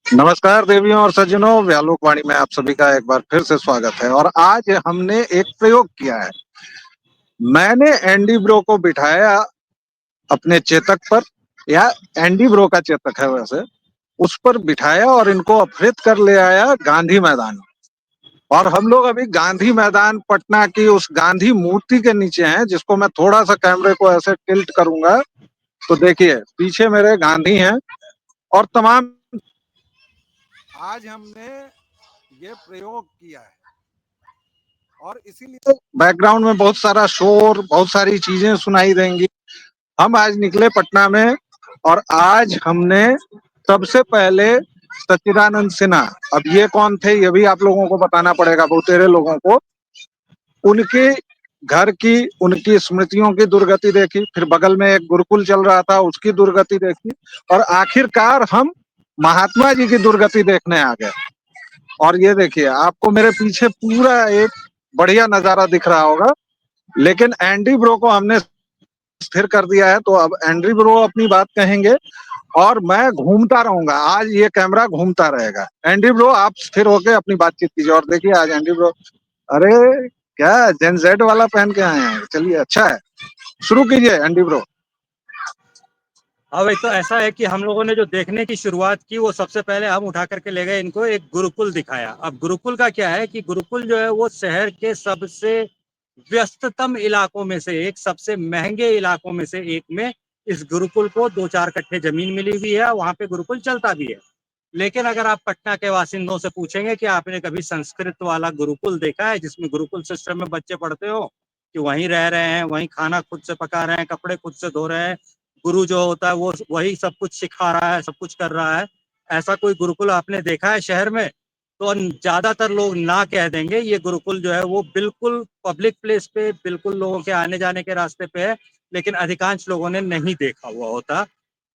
नमस्कार देवियों और सज्जनों, व्यालोक वाणी में आप सभी का एक बार फिर से स्वागत है। और आज हमने एक प्रयोग किया है। मैंने एंडी ब्रो को बिठाया अपने चेतक पर, या एंडी ब्रो का चेतक है वैसे, उस पर बिठाया और इनको अपहृत कर ले आया गांधी मैदान। और हम लोग अभी गांधी मैदान पटना की उस गांधी मूर्ति के नीचे हैं, जिसको मैं थोड़ा सा कैमरे को ऐसे टिल्ट करूंगा तो देखिए पीछे मेरे गांधी हैं और तमाम। आज हमने ये प्रयोग किया है और इसीलिए बैकग्राउंड में बहुत सारा शोर, बहुत सारी चीजें सुनाई देंगी। हम आज निकले पटना में और आज हमने सबसे पहले सच्चिदानंद सिन्हा, अब ये कौन थे ये भी आप लोगों को बताना पड़ेगा, बहुतेरे लोगों को। उनके घर की, उनकी स्मृतियों की दुर्गति देखी, फिर बगल में एक गुरुकुल चल रहा था उसकी दुर्गति देखी, और आखिरकार हम महात्मा जी की दुर्गति देखने आ गए। और ये देखिए आपको मेरे पीछे पूरा एक बढ़िया नजारा दिख रहा होगा, लेकिन एंडी ब्रो को हमने स्थिर कर दिया है, तो अब एंडी ब्रो अपनी बात कहेंगे और मैं घूमता रहूंगा। आज ये कैमरा घूमता रहेगा। एंडी ब्रो आप स्थिर होके अपनी बातचीत कीजिए। और देखिए आज एंडी ब्रो, अरे क्या जेन जेड वाला पहन के आए हैं, चलिए अच्छा है, शुरू कीजिए एंडी ब्रो। अब एक तो ऐसा है कि हम लोगों ने जो देखने की शुरुआत की वो सबसे पहले हम उठा करके ले गए इनको एक गुरुकुल दिखाया। अब गुरुकुल का क्या है कि गुरुकुल जो है वो शहर के सबसे व्यस्ततम इलाकों में से एक, सबसे महंगे इलाकों में से एक में इस गुरुकुल को 2-4 कट्ठे जमीन मिली हुई है। वहां पे गुरुकुल चलता भी है। लेकिन अगर आप पटना के वासिंदों से पूछेंगे कि आपने कभी संस्कृत वाला गुरुकुल देखा है जिसमें गुरुकुल सिस्टम में बच्चे पढ़ते हो, कि वहीं रह रहे हैं, वहीं खाना खुद से पका रहे हैं, कपड़े खुद से धो रहे हैं, गुरु जो होता है वो वही सब कुछ सिखा रहा है, सब कुछ कर रहा है, ऐसा कोई गुरुकुल आपने देखा है शहर में? तो ज्यादातर लोग ना कह देंगे। ये गुरुकुल जो है वो बिल्कुल पब्लिक प्लेस पे, बिल्कुल लोगों के आने जाने के रास्ते पे है, लेकिन अधिकांश लोगों ने नहीं देखा हुआ होता।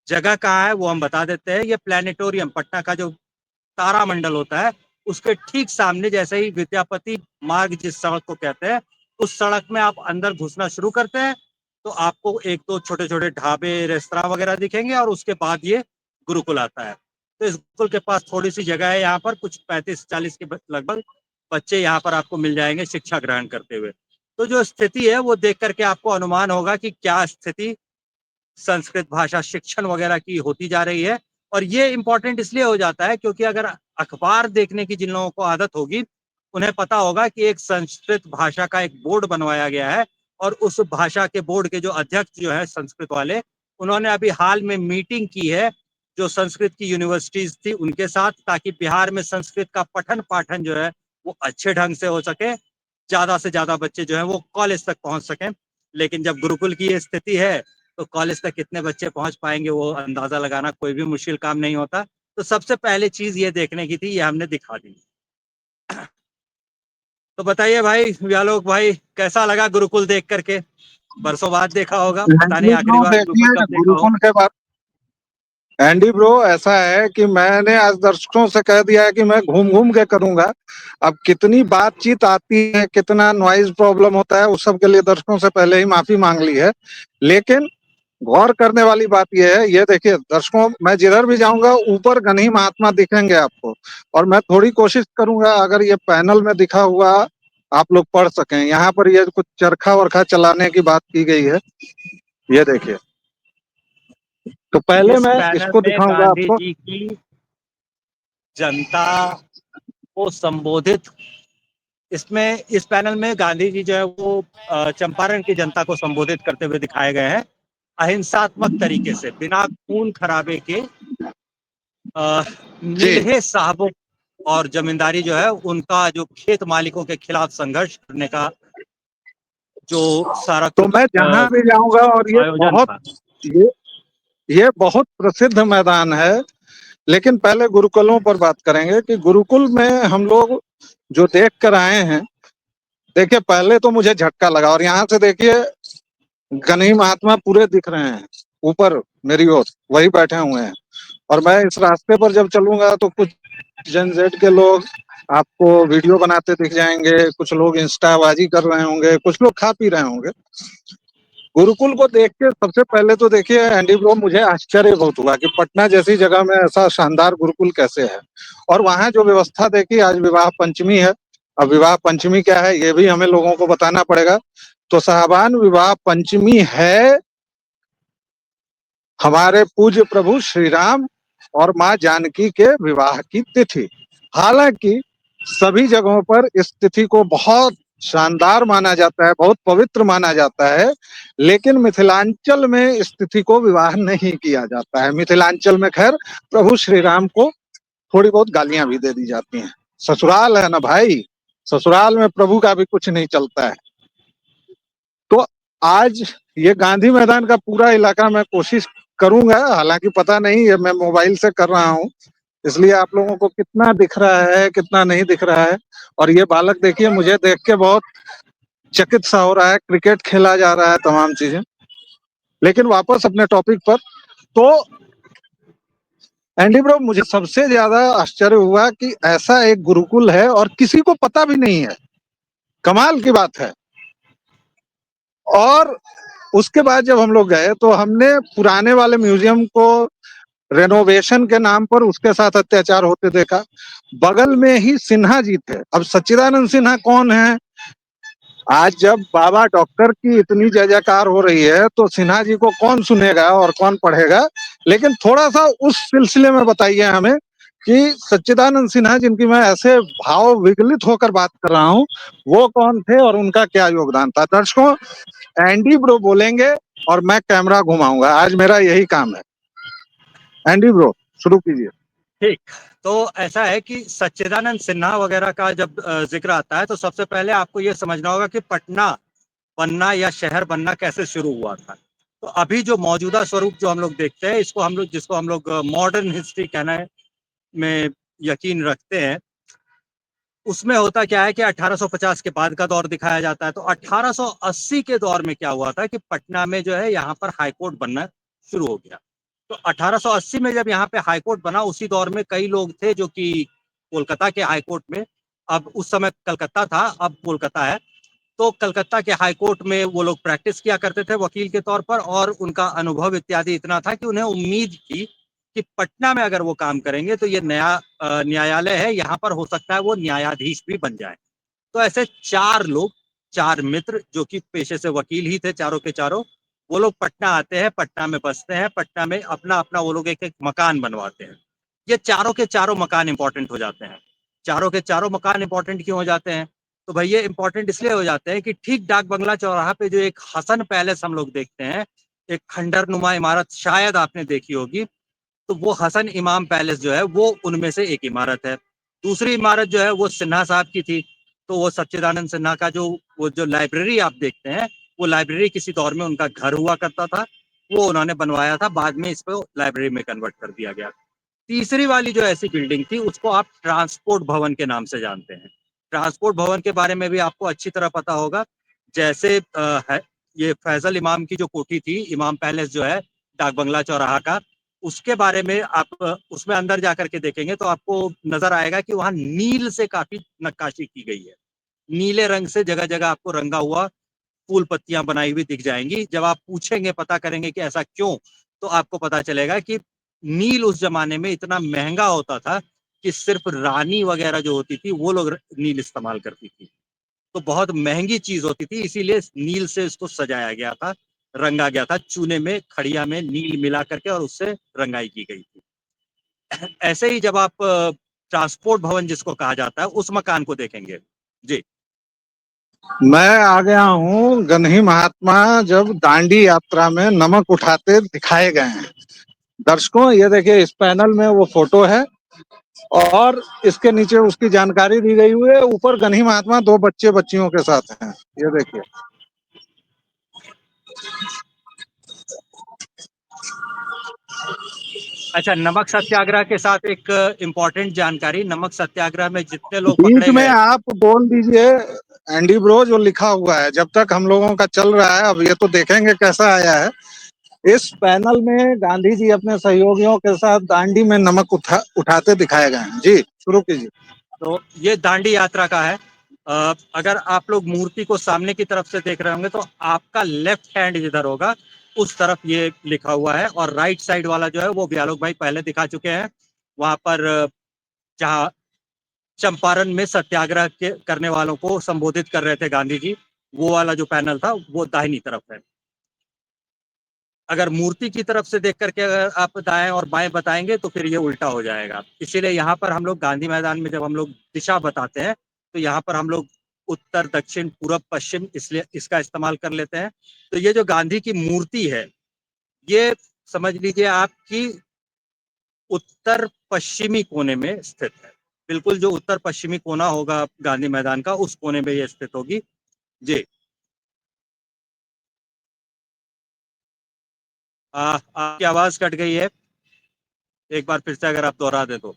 जगह कहाँ है वो हम बता देते हैं। ये प्लानिटोरियम, पटना का जो तारामंडल होता है उसके ठीक सामने, जैसे ही विद्यापति मार्ग जिस सड़क को कहते हैं, उस सड़क में आप अंदर घुसना शुरू करते हैं तो आपको एक दो छोटे छोटे ढाबे, रेस्तरा वगैरह दिखेंगे और उसके बाद ये गुरुकुल आता है। तो इस गुरुकुल के पास थोड़ी सी जगह है, यहाँ पर कुछ 35-40 के लगभग बच्चे यहाँ पर आपको मिल जाएंगे शिक्षा ग्रहण करते हुए। तो जो स्थिति है वो देख करके आपको अनुमान होगा कि क्या स्थिति संस्कृत भाषा शिक्षण वगैरह की होती जा रही है। और ये इंपॉर्टेंट इसलिए हो जाता है क्योंकि अगर अखबार देखने की जिन लोगों को आदत होगी उन्हें पता होगा कि एक संस्कृत भाषा का एक बोर्ड बनवाया गया है, और उस भाषा के बोर्ड के जो अध्यक्ष जो है संस्कृत वाले, उन्होंने अभी हाल में मीटिंग की है जो संस्कृत की यूनिवर्सिटीज थी उनके साथ, ताकि बिहार में संस्कृत का पठन पाठन जो है वो अच्छे ढंग से हो सके, ज्यादा से ज्यादा बच्चे जो है वो कॉलेज तक पहुंच सकें। लेकिन जब गुरुकुल की ये स्थिति है तो कॉलेज तक कितने बच्चे पहुंच पाएंगे वो अंदाजा लगाना कोई भी मुश्किल काम नहीं होता। तो सबसे पहले चीज ये देखने की थी, ये हमने दिखा दी। तो बताइए भाई व्यालोक भाई, कैसा लगा गुरुकुल देख करके? बरसों बाद देखा होगा, पता नहीं एंडी आखिरी ब्रो बार गुरुकुल देखिए कब देखा हो। गुरुकुल के बाद, एंडी ब्रो ऐसा है कि मैंने आज दर्शकों से कह दिया है कि मैं घूम घूम के करूंगा। अब कितनी बातचीत आती है, कितना नॉइज प्रॉब्लम होता है, उस सब के लिए दर्शकों से पहले ही माफी मांग ली है। लेकिन गौर करने वाली बात यह है, ये देखिए दर्शकों, मैं जिधर भी जाऊंगा ऊपर गणही महात्मा दिखेंगे आपको। और मैं थोड़ी कोशिश करूंगा अगर ये पैनल में दिखा हुआ आप लोग पढ़ सकें। यहाँ पर ये कुछ चरखा वरखा चलाने की बात की गई है, ये देखिए। तो पहले इस मैं पैनल इसको में दिखाऊंगा गांधी आपको। जी की जनता को संबोधित, इसमें इस पैनल में गांधी जी जो है वो चंपारण की जनता को संबोधित करते हुए दिखाए गए हैं, अहिंसात्मक तरीके से, बिना खून खराबे के। जी, नीलहे साहबों और जमींदारी जो है उनका जो खेत मालिकों के खिलाफ संघर्ष करने का जो सारा तो कुछ मैं जहां भी जाऊंगा, और आयोजन था। ये ये बहुत प्रसिद्ध मैदान है। लेकिन पहले गुरुकुलों पर बात करेंगे कि गुरुकुल में हम लोग जो देख कर आए हैं, देखिए पहले तो मुझे झटका लगा। और यहाँ से देखिए गणेश महात्मा पूरे दिख रहे हैं ऊपर मेरी ओर, वही बैठे हुए हैं। और मैं इस रास्ते पर जब चलूंगा तो कुछ जेन जेड के लोग आपको वीडियो बनाते दिख जाएंगे, कुछ लोग इंस्टाबाजी कर रहे होंगे, कुछ लोग खा पी रहे होंगे। गुरुकुल को देख के सबसे पहले तो देखिए एंडी ब्रो, मुझे आश्चर्य बहुत हुआ कि पटना जैसी जगह में ऐसा शानदार गुरुकुल कैसे है। और वहाँ जो व्यवस्था देखी, आज विवाह पंचमी है। अब विवाह पंचमी क्या है ये भी हमें लोगों को बताना पड़ेगा। तो साहबान, विवाह पंचमी है हमारे पूज्य प्रभु श्री राम और माँ जानकी के विवाह की तिथि। हालांकि सभी जगहों पर इस तिथि को बहुत शानदार माना जाता है, बहुत पवित्र माना जाता है, लेकिन मिथिलांचल में इस तिथि को विवाह नहीं किया जाता है। मिथिलांचल में खैर प्रभु श्री राम को थोड़ी बहुत गालियां भी दे दी जाती हैं। ससुराल है ना भाई, ससुराल में प्रभु का भी कुछ नहीं चलता है। तो आज ये गांधी मैदान का पूरा इलाका मैं कोशिश करूंगा, हालांकि पता नहीं है, मैं मोबाइल से कर रहा हूँ, इसलिए आप लोगों को कितना दिख रहा है कितना नहीं दिख रहा है। और ये बालक देखिए, मुझे देख के बहुत चकित सा हो रहा है, क्रिकेट खेला जा रहा है, तमाम चीजें। लेकिन वापस अपने टॉपिक पर, तो एंडी ब्रो, मुझे सबसे ज्यादा आश्चर्य हुआ कि ऐसा एक गुरुकुल है और किसी को पता भी नहीं है। कमाल की बात है। और उसके बाद जब हम लोग गए तो हमने पुराने वाले म्यूजियम को रेनोवेशन के नाम पर उसके साथ अत्याचार होते देखा। बगल में ही सिन्हा जी थे। अब सच्चिदानंद सिन्हा कौन है? आज जब बाबा डॉक्टर की इतनी जय जयकार हो रही है तो सिन्हा जी को कौन सुनेगा और कौन पढ़ेगा। लेकिन थोड़ा सा उस सिलसिले में बताइए हमें कि सच्चिदानंद सिन्हा, जिनकी मैं ऐसे भाव विगलित होकर बात कर रहा हूँ, वो कौन थे और उनका क्या योगदान था। दर्शकों, एंडी ब्रो बोलेंगे और मैं कैमरा घुमाऊंगा, आज मेरा यही काम है। एंडी ब्रो, शुरू कीजिए। ठीक। तो ऐसा है कि सच्चिदानंद सिन्हा वगैरह का जब जिक्र आता है तो सबसे पहले आपको ये समझना होगा कि पटना बनना या शहर बनना कैसे शुरू हुआ था। तो अभी जो मौजूदा स्वरूप जो हम लोग देखते हैं, इसको हम लोग, जिसको हम लोग मॉडर्न हिस्ट्री कहना में यकीन रखते हैं, उसमें होता क्या है कि 1850 के बाद का दौर दिखाया जाता है। तो 1880 के दौर में क्या हुआ था कि पटना में जो है यहाँ पर हाईकोर्ट बनना शुरू हो गया। तो 1880 में जब यहाँ पे हाईकोर्ट बना, उसी दौर में कई लोग थे जो कि कोलकाता के हाईकोर्ट में, अब उस समय कलकत्ता था, अब कोलकाता है, तो कलकत्ता के हाईकोर्ट में वो लोग प्रैक्टिस किया करते थे वकील के तौर पर। और उनका अनुभव इत्यादि इतना था कि उन्हें उम्मीद थी कि पटना में अगर वो काम करेंगे तो ये नया न्यायालय है, यहाँ पर हो सकता है वो न्यायाधीश भी बन जाए। तो ऐसे चार लोग, चार मित्र जो कि पेशे से वकील ही थे चारों के चारों, वो लोग पटना आते हैं, पटना में बसते हैं, पटना में अपना अपना वो लोग एक एक मकान बनवाते हैं। ये चारों के चारों मकान इंपॉर्टेंट हो जाते हैं। चारों के चारों मकान इंपॉर्टेंट क्यों हो जाते हैं? तो भाई ये इंपॉर्टेंट इसलिए हो जाते हैं कि ठीक डाक बंगला चौराहा पे जो एक हसन पैलेस हम लोग देखते हैं, एक खंडर नुमा इमारत शायद आपने देखी होगी, तो वो हसन इमाम पैलेस जो है वो उनमें से एक इमारत है। दूसरी इमारत जो है वो सिन्हा साहब की थी। तो वो सच्चिदानंद सिन्हा का जो वो जो लाइब्रेरी आप देखते हैं, वो लाइब्रेरी किसी दौर में उनका घर हुआ करता था, वो उन्होंने बनवाया था, बाद में इसको लाइब्रेरी में कन्वर्ट कर दिया गया। तीसरी वाली जो ऐसी बिल्डिंग थी उसको आप ट्रांसपोर्ट भवन के नाम से जानते हैं। ट्रांसपोर्ट भवन के बारे में भी आपको अच्छी तरह पता होगा। जैसे ये फैजल इमाम की जो कोठी थी, इमाम पैलेस जो है डाक बंगला चौराहा का, उसके बारे में आप उसमें अंदर जाकर के देखेंगे तो आपको नजर आएगा कि वहां नील से काफी नक्काशी की गई है। नीले रंग से जगह जगह आपको रंगा हुआ फूल पत्तियां बनाई हुई दिख जाएंगी। जब आप पूछेंगे, पता करेंगे कि ऐसा क्यों, तो आपको पता चलेगा कि नील उस जमाने में इतना महंगा होता था कि सिर्फ रानी वगैरह जो होती थी वो लोग नील इस्तेमाल करती थी। तो बहुत महंगी चीज होती थी, इसीलिए नील से इसको सजाया गया था, रंगा गया था। चूने में, खड़िया में नील मिला करके और उससे रंगाई की गई थी। ऐसे ही जब आप ट्रांसपोर्ट भवन जिसको कहा जाता है उस मकान को देखेंगे। जी। मैं आ गया हूँ गन्ही महात्मा जब दांडी यात्रा में नमक उठाते दिखाए गए हैं। दर्शकों, ये देखिए, इस पैनल में वो फोटो है और इसके नीचे उसकी जानकारी दी गई हुई है। ऊपर गन्ही महात्मा दो बच्चे बच्चियों के साथ हैं, ये देखिए। अच्छा, नमक सत्याग्रह के साथ एक इम्पोर्टेंट जानकारी, नमक सत्याग्रह में जितने लोग बीच पकड़े में गए। आप बोल दीजिए एंडी ब्रो जो लिखा हुआ है, जब तक हम लोगों का चल रहा है। अब ये तो देखेंगे कैसा आया है। इस पैनल में गांधी जी अपने सहयोगियों के साथ दांडी में नमक उठाते दिखाए गए हैं। जी, शुरू कीजिए। तो ये दांडी यात्रा का है। अगर आप लोग मूर्ति को सामने की तरफ से देख रहे होंगे तो आपका लेफ्ट हैंड जिधर होगा उस तरफ ये लिखा हुआ है, और राइट साइड वाला जो है वो भी आलोक भाई पहले दिखा चुके हैं। वहां पर जहाँ चंपारण में सत्याग्रह करने वालों को संबोधित कर रहे थे गांधी जी, वो वाला जो पैनल था वो दाहिनी तरफ है। अगर मूर्ति की तरफ से देख करके अगर आप दाएं और बाएं बताएंगे तो फिर ये उल्टा हो जाएगा। इसीलिए यहाँ पर हम लोग गांधी मैदान में जब हम लोग दिशा बताते हैं तो यहाँ पर हम लोग उत्तर, दक्षिण, पूरब, पश्चिम इसलिए इसका इस्तेमाल कर लेते हैं। तो ये जो गांधी की मूर्ति है ये समझ लीजिए आपकी उत्तर पश्चिमी कोने में स्थित है। बिल्कुल जो उत्तर पश्चिमी कोना होगा गांधी मैदान का उस कोने में ये स्थित होगी जी। आपकी आवाज कट गई है, एक बार फिर से अगर आप दोहरा दे तो।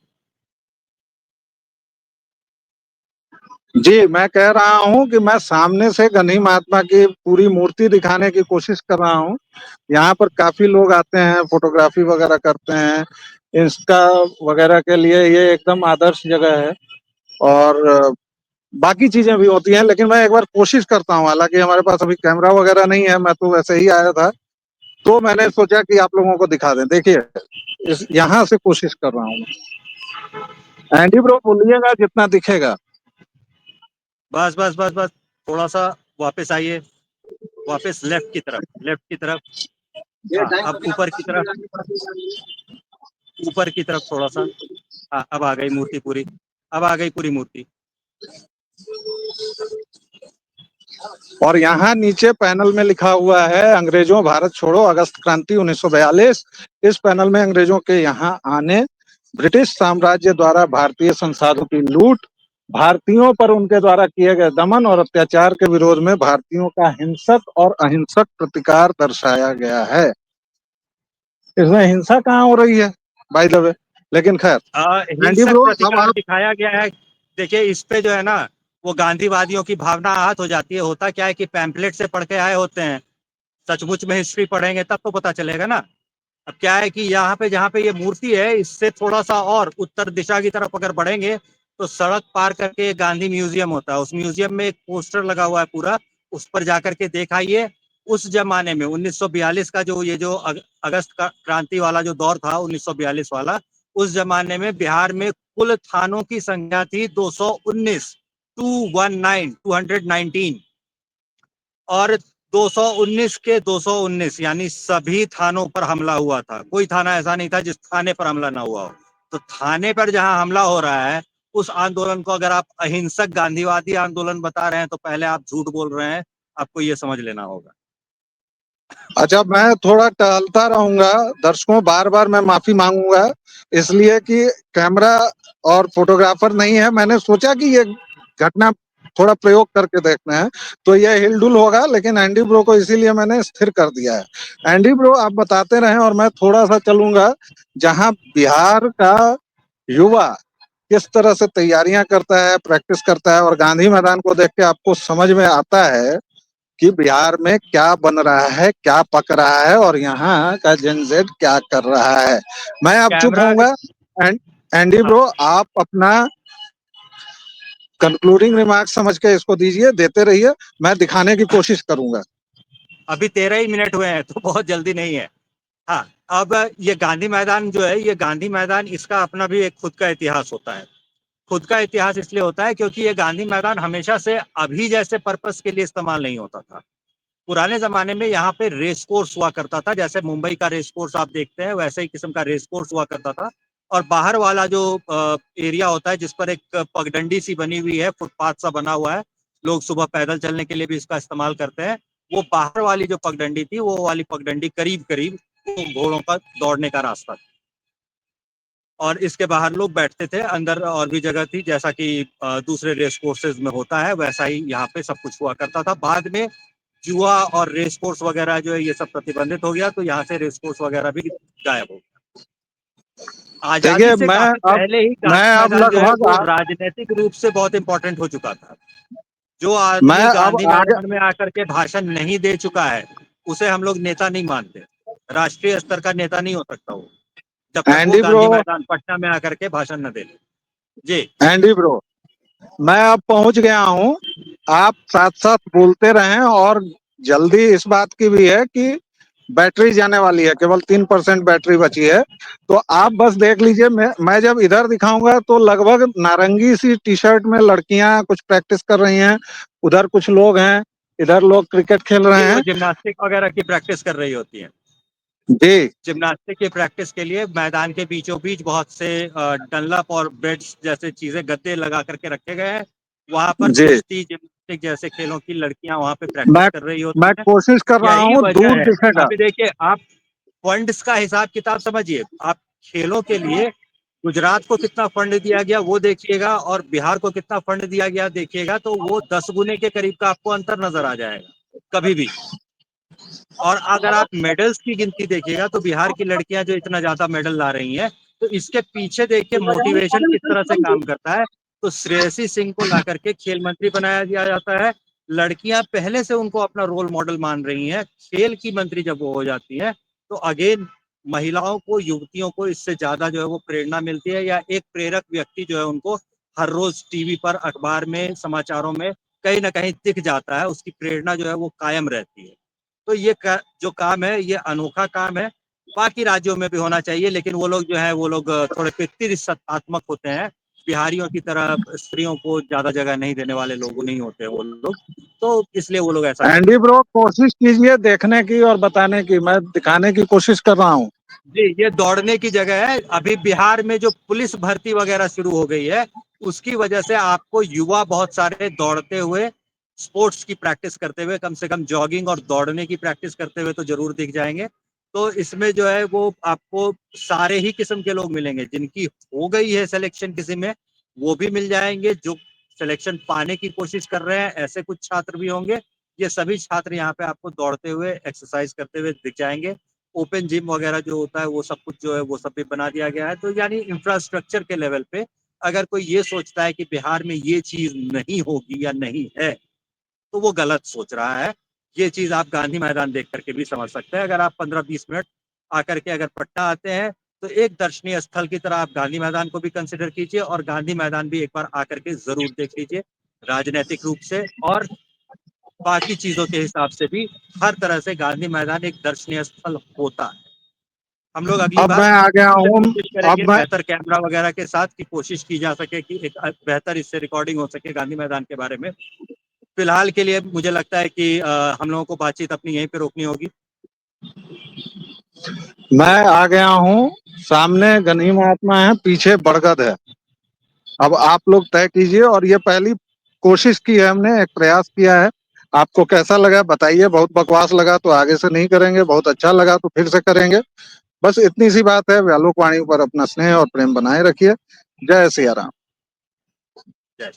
जी, मैं कह रहा हूँ कि मैं सामने से गांधी महात्मा की पूरी मूर्ति दिखाने की कोशिश कर रहा हूँ। यहाँ पर काफी लोग आते हैं, फोटोग्राफी वगैरह करते हैं, इंस्टा वगैरह के लिए ये एकदम आदर्श जगह है। और बाकी चीजें भी होती हैं, लेकिन मैं एक बार कोशिश करता हूँ। हालांकि हमारे पास अभी कैमरा वगैरह नहीं है, मैं तो वैसे ही आया था, तो मैंने सोचा कि आप लोगों को दिखा दें। देखिए, इस यहाँ से कोशिश कर रहा हूँ। एंडी ब्रो बोलिएगा जितना दिखेगा। बस बस बस बस, थोड़ा सा वापस आइए, वापस लेफ्ट की तरफ, लेफ्ट की तरफ। हाँ, अब ऊपर की तरफ, ऊपर की तरफ थोड़ा सा। हाँ, अब आ गई मूर्ति पूरी, अब आ गई पूरी मूर्ति। और यहाँ नीचे पैनल में लिखा हुआ है, अंग्रेजों भारत छोड़ो, अगस्त क्रांति 1942। इस पैनल में अंग्रेजों के यहाँ आने, ब्रिटिश साम्राज्य द्वारा भारतीय संसाधनों की लूट, भारतीयों पर उनके द्वारा किए गए दमन और अत्याचार के विरोध में भारतीयों का हिंसक और अहिंसक प्रतिकार दर्शाया गया है। इसमें हिंसा कहाँ हो रही है बाय द वे, लेकिन खैर। एंडी हिंसक ब्रो, अब प्रतिकार आप। दिखाया गया है। देखिए इस पे जो है ना वो गांधीवादियों की भावना आहत हो जाती है। होता क्या है कि पैम्पलेट से पढ़ के आए होते हैं, सचमुच में हिस्ट्री पढ़ेंगे तब तो पता चलेगा ना। अब क्या है कि यहाँ पे जहाँ पे ये मूर्ति है इससे थोड़ा सा और उत्तर दिशा की तरफ अगर बढ़ेंगे तो सड़क पार करके गांधी म्यूजियम होता है। उस म्यूजियम में एक पोस्टर लगा हुआ है पूरा, उस पर जाकर के देखाइए। उस जमाने में 1942 का जो ये जो अगस्त का क्रांति वाला जो दौर था 1942 वाला, उस जमाने में बिहार में कुल थानों की संख्या थी 219, 219 और 219 के 219 यानी सभी थानों पर हमला हुआ था। कोई थाना ऐसा नहीं था जिस थाने पर हमला ना हुआ हो। तो थाने पर जहां हमला हो रहा है उस आंदोलन को अगर आप अहिंसक गांधीवादी आंदोलन बता रहे हैं तो पहले आप झूठ बोल रहे हैं, आपको ये समझ लेना होगा। अच्छा, मैं थोड़ा टहलता रहूंगा। दर्शकों, बार बार मैं माफी मांगूंगा, इसलिए कि कैमरा और फोटोग्राफर नहीं है। मैंने सोचा कि ये घटना थोड़ा प्रयोग करके देखते हैं, तो ये हिलडुल होगा, लेकिन एंडी ब्रो को इसीलिए मैंने स्थिर कर दिया है। एंडी ब्रो, आप बताते रहें और मैं थोड़ा सा चलूंगा जहां बिहार का युवा किस तरह से तैयारियां करता है, प्रैक्टिस करता है, और गांधी मैदान को देख के आपको समझ में आता है कि बिहार में क्या बन रहा है, क्या पक रहा है, और यहाँ का जेनजेड क्या कर रहा है। मैं अब चुप कैमरा होऊंगा। एंडी हाँ, ब्रो, आप अपना कंक्लूडिंग रिमार्क समझ के इसको दीजिए, देते रहिए, मैं दिखाने की कोशिश करूंगा। अभी 13 ही मिनट हुए हैं तो बहुत जल्दी नहीं है। हाँ, अब ये गांधी मैदान जो है, ये गांधी मैदान इसका अपना भी एक खुद का इतिहास होता है। खुद का इतिहास इसलिए होता है क्योंकि ये गांधी मैदान हमेशा से अभी जैसे पर्पस के लिए इस्तेमाल नहीं होता था। पुराने जमाने में यहाँ पे रेस कोर्स हुआ करता था, जैसे मुंबई का रेस कोर्स आप देखते हैं वैसे ही किस्म का रेस कोर्स हुआ करता था। और बाहर वाला जो एरिया होता है जिस पर एक पगडंडी सी बनी हुई है, फुटपाथ सा बना हुआ है, लोग सुबह पैदल चलने के लिए भी इसका इस्तेमाल करते हैं। वो बाहर वाली जो पगडंडी थी वो वाली पगडंडी करीब करीब घोड़ों का दौड़ने का रास्ता था, और इसके बाहर लोग बैठते थे। अंदर और भी जगह थी, जैसा कि दूसरे रेस कोर्सेज में होता है वैसा ही यहाँ पे सब कुछ हुआ करता था। बाद में जुआ और रेस कोर्स वगैरह जो है ये सब प्रतिबंधित हो गया, तो यहाँ से रेस कोर्स वगैरह भी गायब हो गया। आजादी देखिए, से मैं काफी अब पहले ही मैं गांधी अब मैदान जो है लगभग वो राजनीतिक रूप से बहुत इंपॉर्टेंट हो चुका था। जो मैं आदमी अब गांधी आगे। मैदान में आकर के भाषण नहीं दे चुका है उसे हम लोग नेता नहीं मानते। राष्ट्रीय स्तर का नेता नहीं हो सकता वो, जब तक वो एंडी ब्रो, गांधी मैदान पटना में आकर के भाषण न दे ले। जी। एंडी ब्रो, मैं अब पहुंच गया हूं। आप साथ साथ बोलते रहें, और जल्दी इस बात की भी है कि बैटरी जाने वाली है, केवल 3% बैटरी बची है। तो आप बस देख लीजिए, मैं जब इधर दिखाऊंगा तो लगभग नारंगी सी टी शर्ट में लड़कियां कुछ प्रैक्टिस कर रही हैं, उधर कुछ लोग हैं, इधर लोग क्रिकेट खेल रहे ये वो हैं। जिम्नास्टिक वगैरह की प्रैक्टिस कर रही होती है। जी जिम्नास्टिक की प्रैक्टिस के लिए मैदान के बीचों बीच बहुत से डनलप और बेड्स जैसे चीजें, गद्दे लगा करके रखे गए हैं। वहां पर जी। कुश्ती, जिम्नास्टिक जैसे खेलों की लड़कियां वहां पे प्रैक्टिस मैं कर रही मैं होती हैं। कोशिश कर रहा यही हूँ, वजह दूर है। दिखेगा। अभी देखिए आप फंड्स का हिसाब किताब समझिए। आप खेलों के लिए गुजरात को कितना फंड दिया गया वो देखिएगा, और बिहार को कितना फंड दिया गया देखिएगा, तो वो 10 गुने के करीब का आपको अंतर नजर आ जाएगा कभी भी। और अगर आप मेडल्स की गिनती देखिएगा तो बिहार की लड़कियां जो इतना ज्यादा मेडल ला रही हैं, तो इसके पीछे देखिए मोटिवेशन किस तरह से काम करता है। तो श्रेयसी सिंह को ला करके खेल मंत्री बनाया दिया जाता है। लड़कियां पहले से उनको अपना रोल मॉडल मान रही हैं। खेल की मंत्री जब वो हो जाती है, तो अगेन महिलाओं को, युवतियों को इससे ज्यादा जो है वो प्रेरणा मिलती है, या एक प्रेरक व्यक्ति जो है उनको हर रोज टीवी पर, अखबार में, समाचारों में कहीं ना कहीं दिख जाता है। उसकी प्रेरणा जो है वो कायम रहती है। तो ये जो काम है ये अनोखा काम है। बाकी राज्यों में भी होना चाहिए, लेकिन वो लोग जो है वो लोग थोड़े पितृसत्तात्मक होते हैं। बिहारियों की तरह स्त्रियों को ज्यादा जगह नहीं देने वाले लोग नहीं होते वो लोग, तो इसलिए वो लोग ऐसा एंडी करते हैं। ब्रो, कोशिश कीजिए देखने की और बताने की, मैं दिखाने की कोशिश कर रहा हूँ। जी, ये दौड़ने की जगह है। अभी बिहार में जो पुलिस भर्ती वगैरह शुरू हो गई है, उसकी वजह से आपको युवा बहुत सारे दौड़ते हुए, स्पोर्ट्स की प्रैक्टिस करते हुए, कम से कम जॉगिंग और दौड़ने की प्रैक्टिस करते हुए तो जरूर दिख जाएंगे। तो इसमें जो है वो आपको सारे ही किस्म के लोग मिलेंगे। जिनकी हो गई है सिलेक्शन किसी में, वो भी मिल जाएंगे। जो सिलेक्शन पाने की कोशिश कर रहे हैं, ऐसे कुछ छात्र भी होंगे। ये सभी छात्र यहाँ पे आपको दौड़ते हुए, एक्सरसाइज करते हुए दिख जाएंगे। ओपन जिम वगैरह जो होता है वो सब कुछ जो है वो सब भी बना दिया गया है। तो यानी इंफ्रास्ट्रक्चर के लेवल पे अगर कोई ये सोचता है कि बिहार में ये चीज नहीं होगी या नहीं है, तो वो गलत सोच रहा है। ये चीज आप गांधी मैदान देख करके भी समझ सकते हैं। अगर आप 15-20 मिनट आकर के अगर पटना आते हैं, तो एक दर्शनीय स्थल की तरह आप गांधी मैदान को भी कंसिडर कीजिए, और गांधी मैदान भी एक बार आकर के जरूर देख लीजिए। राजनीतिक रूप से और बाकी चीजों के हिसाब से भी हर तरह से गांधी मैदान एक दर्शनीय स्थल होता है। हम लोग अगली अब बार मैं आ गया फिर से हूँ। कोशिश करेंगे अब मैं बेहतर कैमरा वगैरह के साथ, की कोशिश की जा सके कि एक बेहतर इससे रिकॉर्डिंग हो सके गांधी मैदान के बारे में। फिलहाल के लिए मुझे लगता है कि हम लोगों को बातचीत अपनी यहीं पे रोकनी होगी। मैं आ गया हूँ। सामने गनी महात्मा है, पीछे बरगद है। अब आप लोग तय कीजिए, और ये पहली कोशिश की है हमने, एक प्रयास किया है। आपको कैसा लगा बताइए। बहुत बकवास लगा तो आगे से नहीं करेंगे, बहुत अच्छा लगा तो फिर से करेंगे। बस इतनी सी बात है। व्यालोक वाणी पर अपना स्नेह और प्रेम बनाए रखिए। जय सिया राम। जय